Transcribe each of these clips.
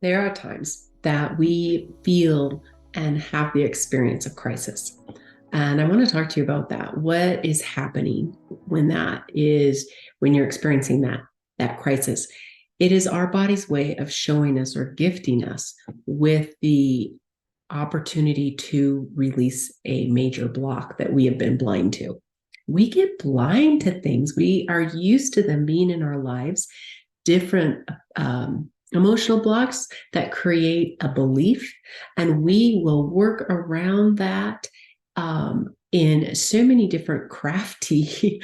There are times that we feel and have the experience of crisis. And I want to talk to you about that. What is happening when you're experiencing that crisis? It is our body's way of showing us or gifting us with the opportunity to release a major block that we have been blind to. We get blind to things. We are used to them being in our lives, different emotional blocks that create a belief, and we will work around that in so many different crafty,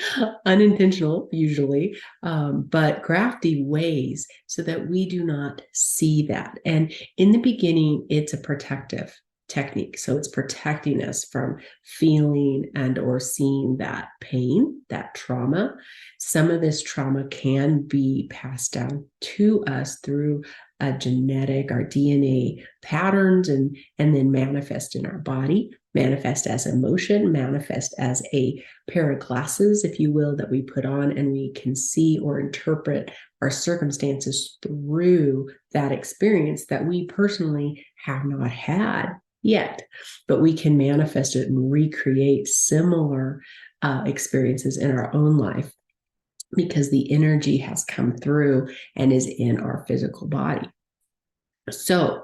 unintentional usually, but crafty ways so that we do not see that. And in the beginning, it's a protective technique. So it's protecting us from feeling and or seeing that pain, that trauma. Some of this trauma can be passed down to us through a genetic, our DNA patterns, and then manifest in our body, manifest as emotion, manifest as a pair of glasses, if you will, that we put on, and we can see or interpret our circumstances through that experience that we personally have not had yet, but we can manifest it and recreate similar experiences in our own life because the energy has come through and is in our physical body. So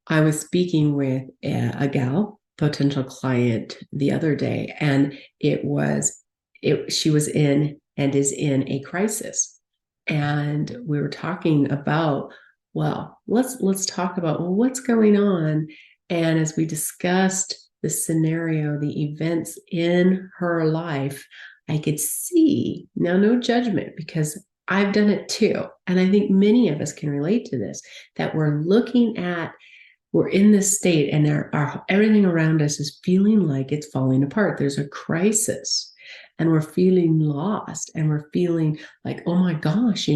I was speaking with a gal, potential client, the other day, and she was in and is in a crisis. And we were talking about, well, let's talk about, well, what's going on. And as we discussed the scenario, the events in her life, I could see, now no judgment, because I've done it too. And I think many of us can relate to this, that we're in this state and everything around us is feeling like it's falling apart. There's a crisis and we're feeling lost and we're feeling like, oh my gosh,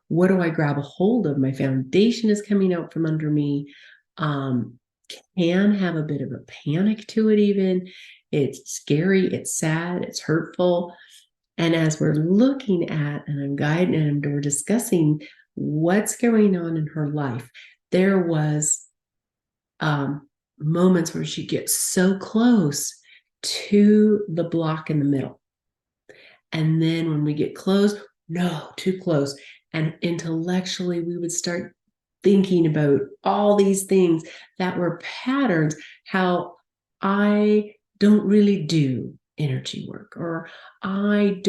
what do I grab a hold of? My foundation is coming out from under me. Can have a bit of a panic to it even. It's scary, it's sad, it's hurtful. And as we're looking at, and I'm guiding and we're discussing what's going on in her life, there was moments where she gets so close to the block in the middle. And then when we get close, no, too close. And intellectually, we would start thinking about all these things that were patterns, how I don't really do energy work, or I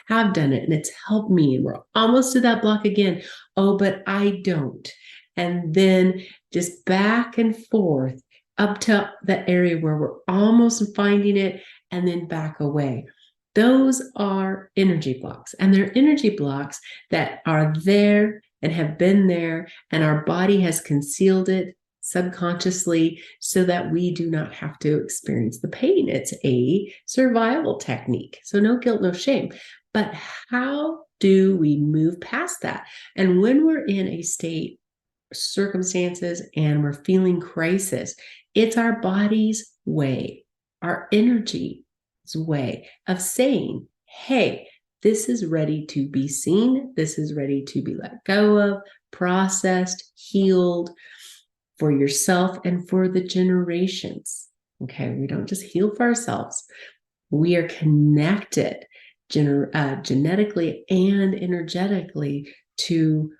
have done it and it's helped me. And we're almost to that block again. Oh, but I don't. And then just back and forth up to the area where we're almost finding it and then back away. Those are energy blocks, and they're energy blocks that are there and have been there, and our body has concealed it subconsciously so that we do not have to experience the pain. It's a survival technique. So no guilt, no shame. But how do we move past that? And when we're in a state, circumstances, and we're feeling crisis, it's our body's way, our energy way of saying, hey, this is ready to be seen. This is ready to be let go of, processed, healed for yourself and for the generations. Okay, we don't just heal for ourselves. We are connected genetically and energetically to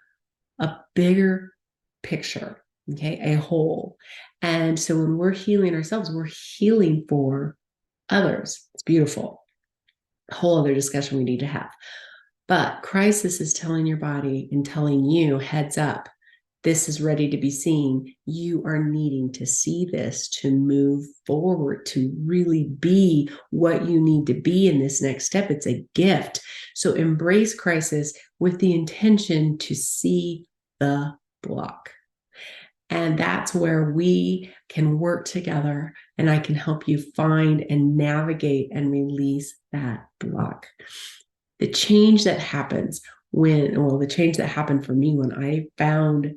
a bigger picture, okay, a whole. And so when we're healing ourselves, we're healing for others. It's beautiful. A whole other discussion we need to have. But crisis is telling your body and telling you, heads up, this is ready to be seen. You are needing to see this to move forward, to really be what you need to be in this next step. It's a gift. So embrace crisis with the intention to see the block. And that's where we can work together, and I can help you find and navigate and release that block. The change that happens the change that happened for me when I found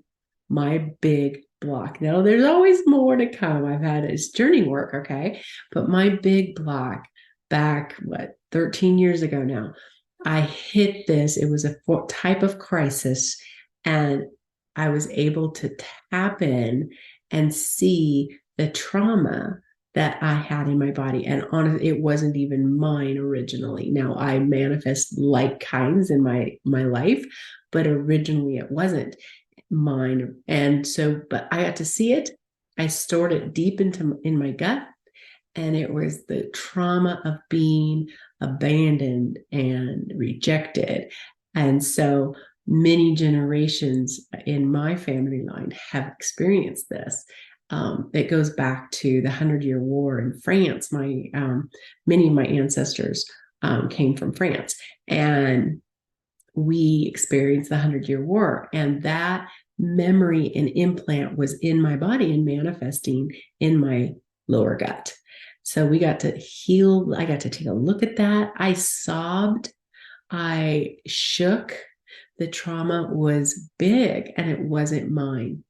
my big block. Now, there's always more to come. It's journey work, okay? But my big block back, 13 years ago now, I hit this. It was a type of crisis, and I was able to tap in and see the trauma that I had in my body. And honestly, it wasn't even mine originally. Now I manifest like kinds in my life, but originally it wasn't mine. And so, but I got to see it. I stored it deep in my gut. And it was the trauma of being abandoned and rejected. And so many generations in my family line have experienced this. It goes back to the 100-Year War in France. Many of my ancestors came from France, and we experienced the 100-Year War, and that memory and implant was in my body and manifesting in my lower gut. So we got to heal. I got to take a look at that. I sobbed. I shook. The trauma was big and it wasn't mine.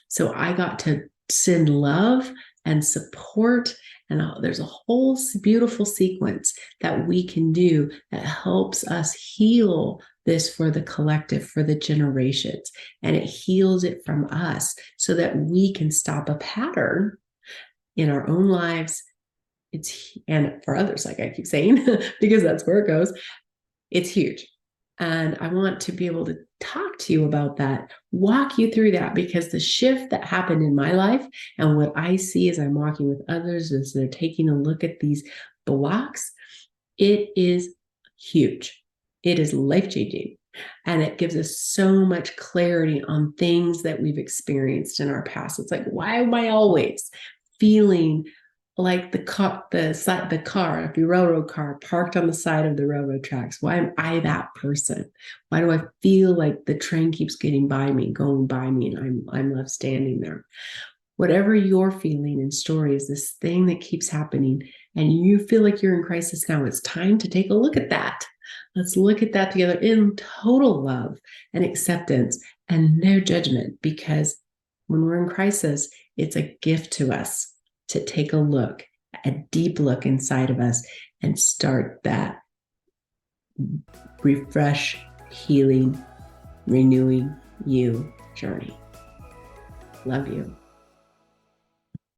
So I got to send love and support. And there's a whole beautiful sequence that we can do that helps us heal this for the collective, for the generations. And it heals it from us so that we can stop a pattern in our own lives. And for others, like I keep saying, because that's where it goes, it's huge. And I want to be able to talk to you about that, walk you through that, because the shift that happened in my life and what I see as I'm walking with others as they're taking a look at these blocks, it is huge. It is life-changing. And it gives us so much clarity on things that we've experienced in our past. It's like, why am I always feeling like the car, the railroad car parked on the side of the railroad tracks? Why am I that person? Why do I feel like the train keeps getting by me, going by me, and I'm left standing there? Whatever you're feeling in story is this thing that keeps happening, and you feel like you're in crisis now. It's time to take a look at that. Let's look at that together in total love and acceptance and no judgment, because when we're in crisis, it's a gift to us to take a look, a deep look inside of us, and start that refresh, healing, renewing you journey. Love you.